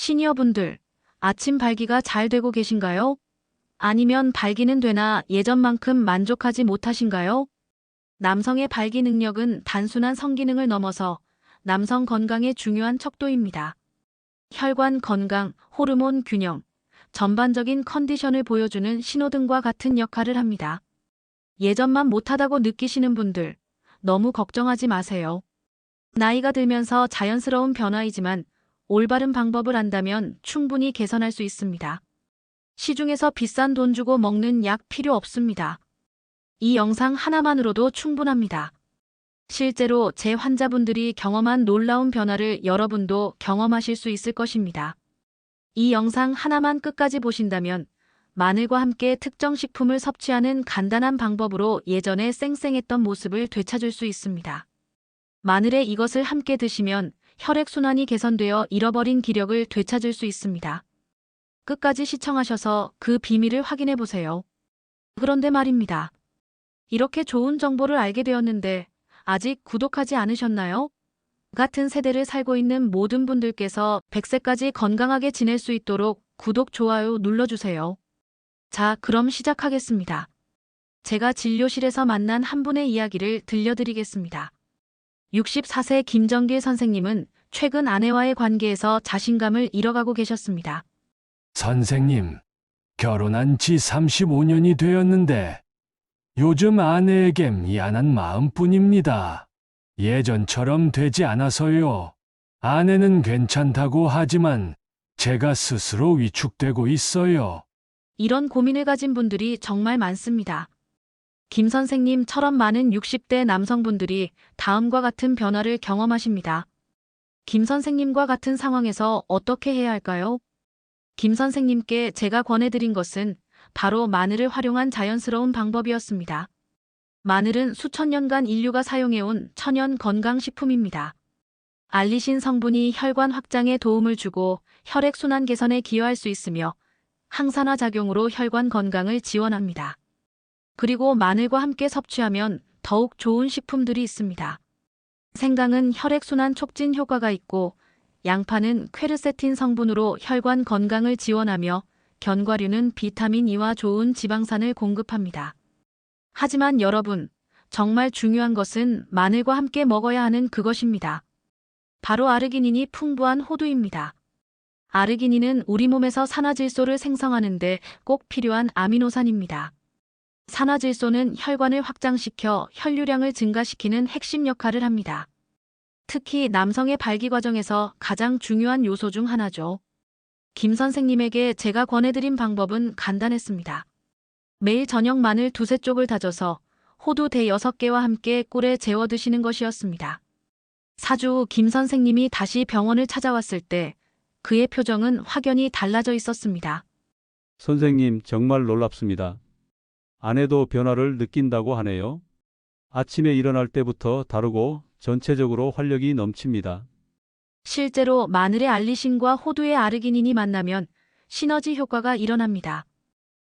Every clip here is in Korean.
시니어분들, 아침 발기가 잘 되고 계신가요? 아니면 발기는 되나 예전만큼 만족하지 못하신가요? 남성의 발기 능력은 단순한 성기능을 넘어서 남성 건강의 중요한 척도입니다. 혈관 건강, 호르몬 균형, 전반적인 컨디션을 보여주는 신호등과 같은 역할을 합니다. 예전만 못하다고 느끼시는 분들, 너무 걱정하지 마세요. 나이가 들면서 자연스러운 변화이지만 올바른 방법을 안다면 충분히 개선할 수 있습니다. 시중에서 비싼 돈 주고 먹는 약 필요 없습니다. 이 영상 하나만으로도 충분합니다. 실제로 제 환자분들이 경험한 놀라운 변화를 여러분도 경험하실 수 있을 것입니다. 이 영상 하나만 끝까지 보신다면 마늘과 함께 특정 식품을 섭취하는 간단한 방법으로 예전에 쌩쌩했던 모습을 되찾을 수 있습니다. 마늘에 이것을 함께 드시면 혈액순환이 개선되어 잃어버린 기력을 되찾을 수 있습니다. 끝까지 시청하셔서 그 비밀을 확인해 보세요. 그런데 말입니다. 이렇게 좋은 정보를 알게 되었는데 아직 구독하지 않으셨나요? 같은 세대를 살고 있는 모든 분들께서 100세까지 건강하게 지낼 수 있도록 구독, 좋아요 눌러주세요. 자, 그럼 시작하겠습니다. 제가 진료실에서 만난 한 분의 이야기를 들려드리겠습니다. 64세 김정길 선생님은 최근 아내와의 관계에서 자신감을 잃어가고 계셨습니다. 선생님, 결혼한 지 35년이 되었는데 요즘 아내에게 미안한 마음뿐입니다. 예전처럼 되지 않아서요. 아내는 괜찮다고 하지만 제가 스스로 위축되고 있어요. 이런 고민을 가진 분들이 정말 많습니다. 김 선생님처럼 많은 60대 남성분들이 다음과 같은 변화를 경험하십니다. 김 선생님과 같은 상황에서 어떻게 해야 할까요? 김 선생님께 제가 권해드린 것은 바로 마늘을 활용한 자연스러운 방법이었습니다. 마늘은 수천 년간 인류가 사용해온 천연 건강식품입니다. 알리신 성분이 혈관 확장에 도움을 주고 혈액순환 개선에 기여할 수 있으며 항산화 작용으로 혈관 건강을 지원합니다. 그리고 마늘과 함께 섭취하면 더욱 좋은 식품들이 있습니다. 생강은 혈액순환 촉진 효과가 있고 양파는 퀘르세틴 성분으로 혈관 건강을 지원하며 견과류는 비타민 E와 좋은 지방산을 공급합니다. 하지만 여러분, 정말 중요한 것은 마늘과 함께 먹어야 하는 그것입니다. 바로 아르기닌이 풍부한 호두입니다. 아르기닌은 우리 몸에서 산화질소를 생성하는데 꼭 필요한 아미노산입니다. 산화질소는 혈관을 확장시켜 혈류량을 증가시키는 핵심 역할을 합니다. 특히 남성의 발기 과정에서 가장 중요한 요소 중 하나죠. 김 선생님에게 제가 권해드린 방법은 간단했습니다. 매일 저녁 마늘 두세 쪽을 다져서 호두 대 6개와 함께 꿀에 재워 드시는 것이었습니다. 4주 후 김 선생님이 다시 병원을 찾아왔을 때 그의 표정은 확연히 달라져 있었습니다. 선생님, 정말 놀랍습니다. 아내도 변화를 느낀다고 하네요. 아침에 일어날 때부터 다르고 전체적으로 활력이 넘칩니다. 실제로 마늘의 알리신과 호두의 아르기닌이 만나면 시너지 효과가 일어납니다.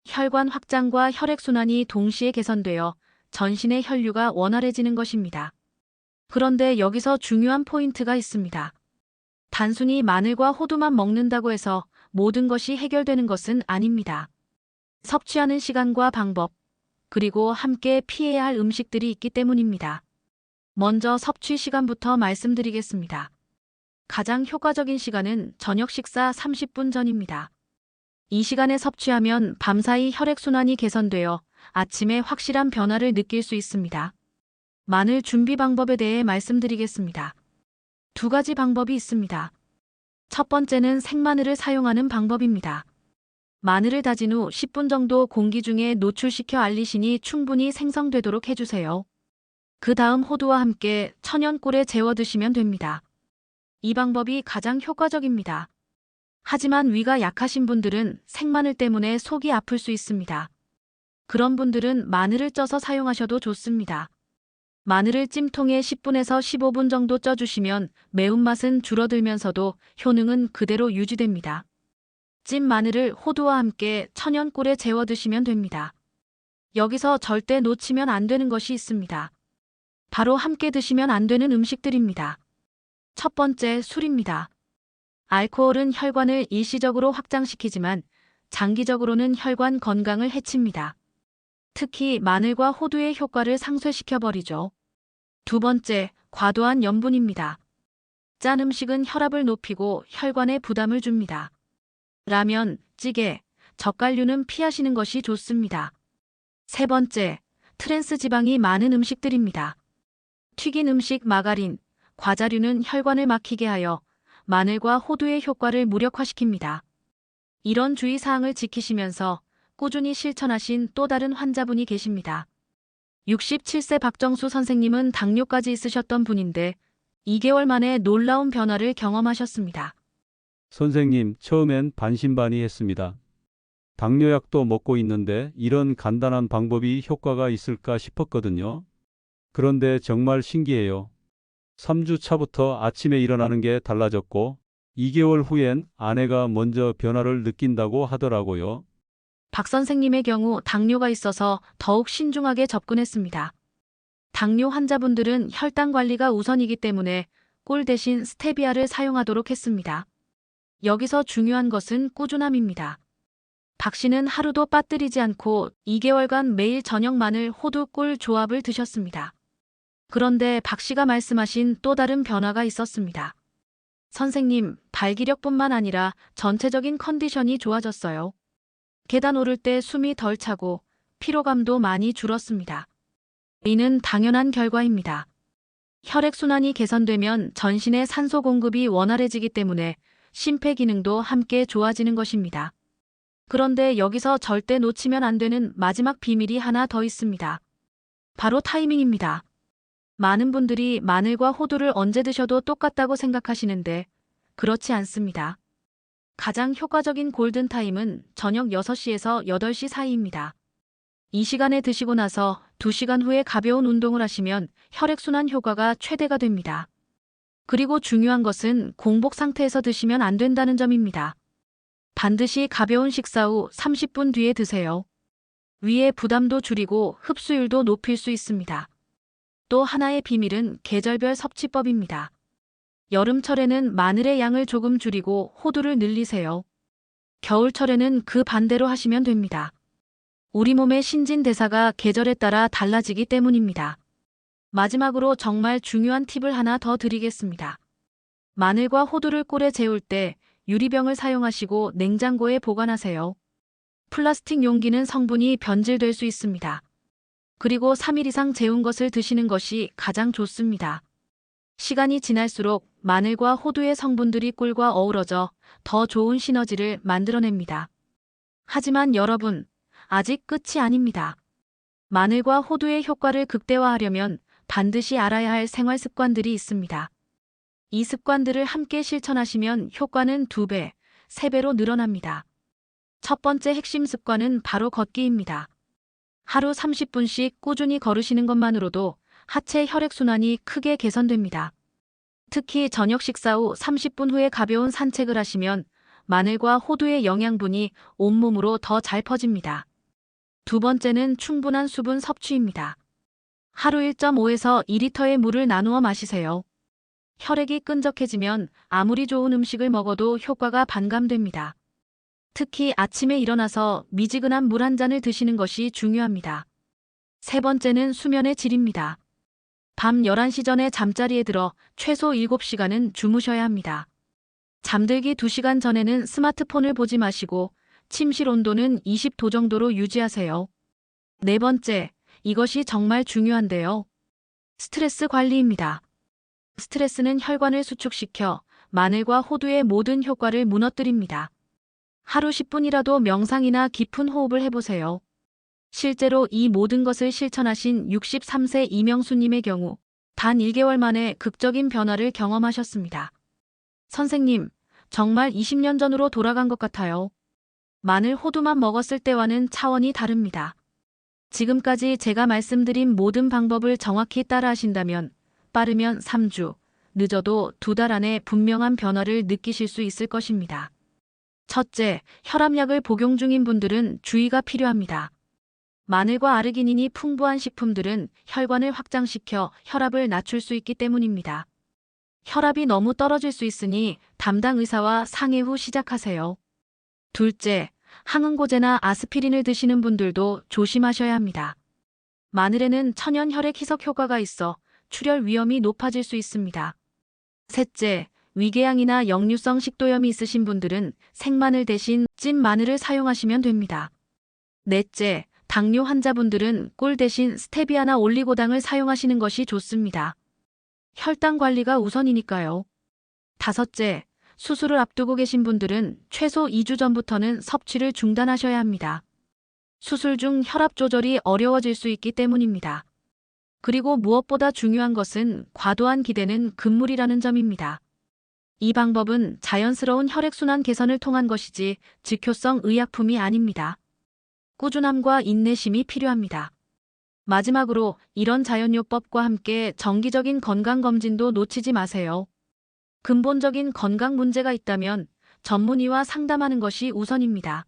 혈관 확장과 혈액순환이 동시에 개선되어 전신의 혈류가 원활해지는 것입니다. 그런데 여기서 중요한 포인트가 있습니다. 단순히 마늘과 호두만 먹는다고 해서 모든 것이 해결되는 것은 아닙니다. 섭취하는 시간과 방법, 그리고 함께 피해야 할 음식들이 있기 때문입니다. 먼저 섭취 시간부터 말씀드리겠습니다. 가장 효과적인 시간은 저녁 식사 30분 전입니다. 이 시간에 섭취하면 밤사이 혈액순환이 개선되어 아침에 확실한 변화를 느낄 수 있습니다. 마늘 준비 방법에 대해 말씀드리겠습니다. 2가지 방법이 있습니다. 첫 번째는 생마늘을 사용하는 방법입니다. 마늘을 다진 후 10분 정도 공기 중에 노출시켜 알리신이 충분히 생성되도록 해주세요. 그 다음 호두와 함께 천연 꿀에 재워 드시면 됩니다. 이 방법이 가장 효과적입니다. 하지만 위가 약하신 분들은 생마늘 때문에 속이 아플 수 있습니다. 그런 분들은 마늘을 쪄서 사용하셔도 좋습니다. 마늘을 찜통에 10분에서 15분 정도 쪄주시면 매운맛은 줄어들면서도 효능은 그대로 유지됩니다. 찐 마늘을 호두와 함께 천연 꿀에 재워 드시면 됩니다. 여기서 절대 놓치면 안 되는 것이 있습니다. 바로 함께 드시면 안 되는 음식들입니다. 첫 번째, 술입니다. 알코올은 혈관을 일시적으로 확장시키지만 장기적으로는 혈관 건강을 해칩니다. 특히 마늘과 호두의 효과를 상쇄시켜버리죠. 두 번째, 과도한 염분입니다. 짠 음식은 혈압을 높이고 혈관에 부담을 줍니다. 라면, 찌개, 젓갈류는 피하시는 것이 좋습니다. 세 번째, 트랜스 지방이 많은 음식들입니다. 튀긴 음식, 마가린, 과자류는 혈관을 막히게 하여 마늘과 호두의 효과를 무력화시킵니다. 이런 주의사항을 지키시면서 꾸준히 실천하신 또 다른 환자분이 계십니다. 67세 박정수 선생님은 당뇨까지 있으셨던 분인데 2개월 만에 놀라운 변화를 경험하셨습니다. 선생님, 처음엔 반신반의했습니다. 당뇨약도 먹고 있는데 이런 간단한 방법이 효과가 있을까 싶었거든요. 그런데 정말 신기해요. 3주 차부터 아침에 일어나는 게 달라졌고 2개월 후엔 아내가 먼저 변화를 느낀다고 하더라고요. 박 선생님의 경우 당뇨가 있어서 더욱 신중하게 접근했습니다. 당뇨 환자분들은 혈당 관리가 우선이기 때문에 꿀 대신 스테비아를 사용하도록 했습니다. 여기서 중요한 것은 꾸준함입니다. 박 씨는 하루도 빠뜨리지 않고 2개월간 매일 저녁 마늘 호두 꿀 조합을 드셨습니다. 그런데 박 씨가 말씀하신 또 다른 변화가 있었습니다. 선생님, 발기력뿐만 아니라 전체적인 컨디션이 좋아졌어요. 계단 오를 때 숨이 덜 차고 피로감도 많이 줄었습니다. 이는 당연한 결과입니다. 혈액순환이 개선되면 전신의 산소 공급이 원활해지기 때문에 심폐 기능도 함께 좋아지는 것입니다. 그런데 여기서 절대 놓치면 안 되는 마지막 비밀이 하나 더 있습니다. 바로 타이밍입니다. 많은 분들이 마늘과 호두를 언제 드셔도 똑같다고 생각하시는데 그렇지 않습니다. 가장 효과적인 골든타임은 저녁 6시에서 8시 사이입니다. 이 시간에 드시고 나서 2시간 후에 가벼운 운동을 하시면 혈액순환 효과가 최대가 됩니다. 그리고 중요한 것은 공복 상태에서 드시면 안 된다는 점입니다. 반드시 가벼운 식사 후 30분 뒤에 드세요. 위의 부담도 줄이고 흡수율도 높일 수 있습니다. 또 하나의 비밀은 계절별 섭취법입니다. 여름철에는 마늘의 양을 조금 줄이고 호두를 늘리세요. 겨울철에는 그 반대로 하시면 됩니다. 우리 몸의 신진대사가 계절에 따라 달라지기 때문입니다. 마지막으로 정말 중요한 팁을 하나 더 드리겠습니다. 마늘과 호두를 꿀에 재울 때 유리병을 사용하시고 냉장고에 보관하세요. 플라스틱 용기는 성분이 변질될 수 있습니다. 그리고 3일 이상 재운 것을 드시는 것이 가장 좋습니다. 시간이 지날수록 마늘과 호두의 성분들이 꿀과 어우러져 더 좋은 시너지를 만들어냅니다. 하지만 여러분, 아직 끝이 아닙니다. 마늘과 호두의 효과를 극대화하려면 반드시 알아야 할 생활 습관들이 있습니다. 이 습관들을 함께 실천하시면 효과는 2배, 3배로 늘어납니다. 첫 번째 핵심 습관은 바로 걷기입니다. 하루 30분씩 꾸준히 걸으시는 것만으로도 하체 혈액순환이 크게 개선됩니다. 특히 저녁 식사 후 30분 후에 가벼운 산책을 하시면 마늘과 호두의 영양분이 온몸으로 더 잘 퍼집니다. 두 번째는 충분한 수분 섭취입니다. 하루 1.5에서 2리터의 물을 나누어 마시세요. 혈액이 끈적해지면 아무리 좋은 음식을 먹어도 효과가 반감됩니다. 특히 아침에 일어나서 미지근한 물 한 잔을 드시는 것이 중요합니다. 세 번째는 수면의 질입니다. 밤 11시 전에 잠자리에 들어 최소 7시간은 주무셔야 합니다. 잠들기 2시간 전에는 스마트폰을 보지 마시고 침실 온도는 20도 정도로 유지하세요. 네 번째, 이것이 정말 중요한데요. 스트레스 관리입니다. 스트레스는 혈관을 수축시켜 마늘과 호두의 모든 효과를 무너뜨립니다. 하루 10분이라도 명상이나 깊은 호흡을 해보세요. 실제로 이 모든 것을 실천하신 63세 이명수님의 경우 단 1개월 만에 극적인 변화를 경험하셨습니다. 선생님, 정말 20년 전으로 돌아간 것 같아요. 마늘 호두만 먹었을 때와는 차원이 다릅니다. 지금까지 제가 말씀드린 모든 방법을 정확히 따라하신다면 빠르면 3주, 늦어도 2달 안에 분명한 변화를 느끼실 수 있을 것입니다. 첫째, 혈압약을 복용 중인 분들은 주의가 필요합니다. 마늘과 아르기닌이 풍부한 식품들은 혈관을 확장시켜 혈압을 낮출 수 있기 때문입니다. 혈압이 너무 떨어질 수 있으니 담당 의사와 상의 후 시작하세요. 둘째, 항응고제나 아스피린을 드시는 분들도 조심하셔야 합니다. 마늘에는 천연 혈액 희석 효과가 있어 출혈 위험이 높아질 수 있습니다. 셋째, 위궤양이나 역류성 식도염이 있으신 분들은 생마늘 대신 찐 마늘을 사용하시면 됩니다. 넷째, 당뇨 환자분들은 꿀 대신 스테비아나 올리고당을 사용하시는 것이 좋습니다. 혈당 관리가 우선이니까요. 다섯째, 수술을 앞두고 계신 분들은 최소 2주 전부터는 섭취를 중단하셔야 합니다. 수술 중 혈압 조절이 어려워질 수 있기 때문입니다. 그리고 무엇보다 중요한 것은 과도한 기대는 금물이라는 점입니다. 이 방법은 자연스러운 혈액순환 개선을 통한 것이지 즉효성 의약품이 아닙니다. 꾸준함과 인내심이 필요합니다. 마지막으로 이런 자연요법과 함께 정기적인 건강검진도 놓치지 마세요. 근본적인 건강 문제가 있다면 전문의와 상담하는 것이 우선입니다.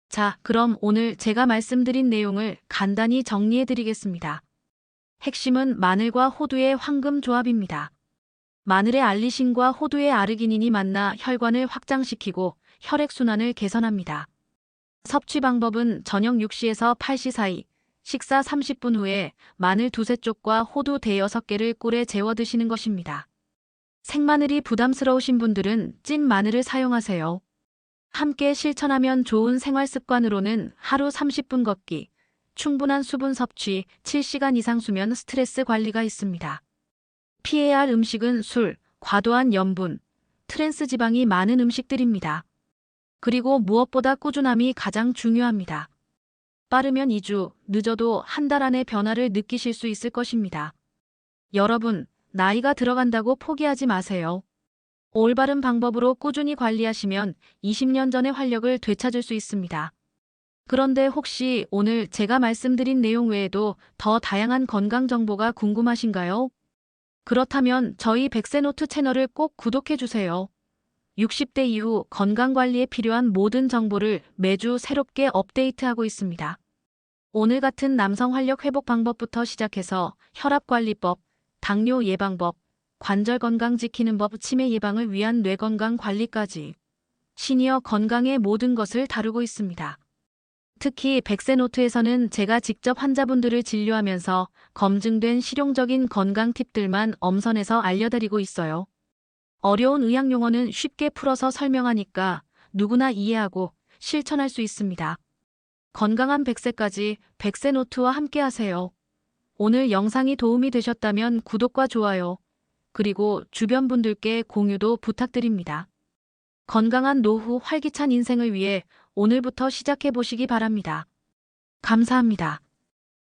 자, 그럼 오늘 제가 말씀드린 내용을 간단히 정리해 드리겠습니다. 핵심은 마늘과 호두의 황금 조합입니다. 마늘의 알리신과 호두의 아르기닌이 만나 혈관을 확장시키고 혈액순환을 개선합니다. 섭취 방법은 저녁 6시에서 8시 사이, 식사 30분 후에 마늘 두세 쪽과 호두 대여섯 개를 꿀에 재워 드시는 것입니다. 생마늘이 부담스러우신 분들은 찐 마늘을 사용하세요. 함께 실천하면 좋은 생활 습관으로는 하루 30분 걷기, 충분한 수분 섭취, 7시간 이상 수면, 스트레스 관리가 있습니다. 피해야 할 음식은 술, 과도한 염분, 트랜스 지방이 많은 음식들입니다. 그리고 무엇보다 꾸준함이 가장 중요합니다. 빠르면 2주, 늦어도 한 달 안에 변화를 느끼실 수 있을 것입니다. 여러분, 나이가 들어간다고 포기하지 마세요. 올바른 방법으로 꾸준히 관리하시면 20년 전의 활력을 되찾을 수 있습니다. 그런데 혹시 오늘 제가 말씀드린 내용 외에도 더 다양한 건강 정보가 궁금하신가요? 그렇다면 저희 백세노트 채널을 꼭 구독해 주세요. 60대 이후 건강관리에 필요한 모든 정보를 매주 새롭게 업데이트하고 있습니다. 오늘 같은 남성 활력 회복 방법부터 시작해서 혈압관리법, 당뇨 예방법, 관절 건강 지키는 법, 치매 예방을 위한 뇌 건강 관리까지 시니어 건강의 모든 것을 다루고 있습니다. 특히 백세노트에서는 제가 직접 환자분들을 진료하면서 검증된 실용적인 건강 팁들만 엄선해서 알려드리고 있어요. 어려운 의학 용어는 쉽게 풀어서 설명하니까 누구나 이해하고 실천할 수 있습니다. 건강한 100세까지 백세노트와 함께하세요. 오늘 영상이 도움이 되셨다면 구독과 좋아요, 그리고 주변 분들께 공유도 부탁드립니다. 건강한 노후, 활기찬 인생을 위해 오늘부터 시작해 보시기 바랍니다. 감사합니다.